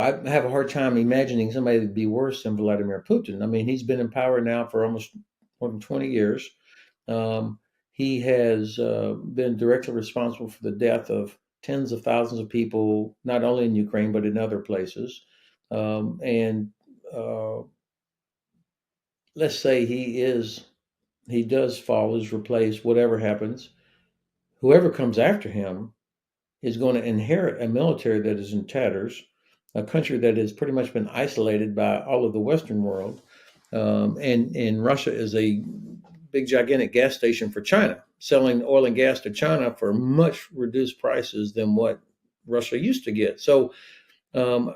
I have a hard time imagining somebody that'd be worse than Vladimir Putin. I mean, he's been in power now for almost more than 20 years. Um, he has been directly responsible for the death of tens of thousands of people, not only in Ukraine, but in other places. And let's say he does fall, is replaced, whatever happens, whoever comes after him is going to inherit a military that is in tatters, a country that has pretty much been isolated by all of the Western world. And Russia is a big, gigantic gas station for China, selling oil and gas to China for much reduced prices than what Russia used to get. So, um,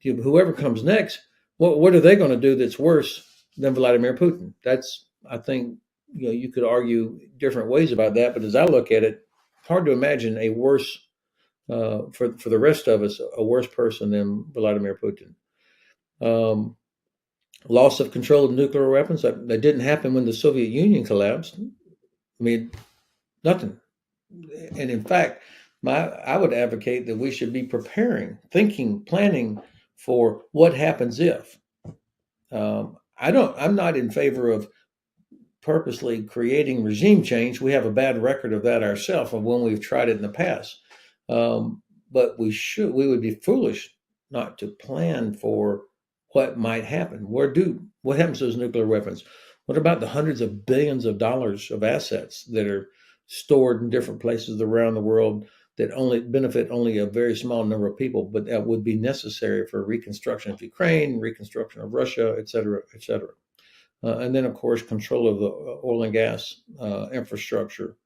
whoever comes next, what are they going to do that's worse than Vladimir Putin? That's, I think, you could argue different ways about that, but as I look at it, hard to imagine a worse for the rest of us, a worse person than Vladimir Putin. Um, Loss of control of nuclear weapons that didn't happen when the Soviet Union collapsed. I mean, nothing. And in fact, I would advocate that we should be preparing, thinking, planning for what happens if. I'm not in favor of purposely creating regime change. We have a bad record of that ourselves, of when we've tried it in the past. But we would be foolish not to plan for what might happen. What happens to those nuclear weapons? What about the hundreds of billions of dollars of assets that are stored in different places around the world that only benefit only a very small number of people, but that would be necessary for reconstruction of Ukraine, reconstruction of Russia, et cetera, et cetera. And then, of course, control of the oil and gas infrastructure.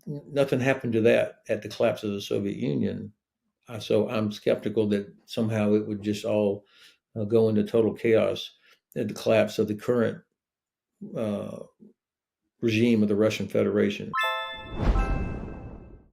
Nothing happened to that at the collapse of the Soviet Union. So I'm skeptical that somehow it would just all go into total chaos at the collapse of the current uh, regime of the Russian Federation.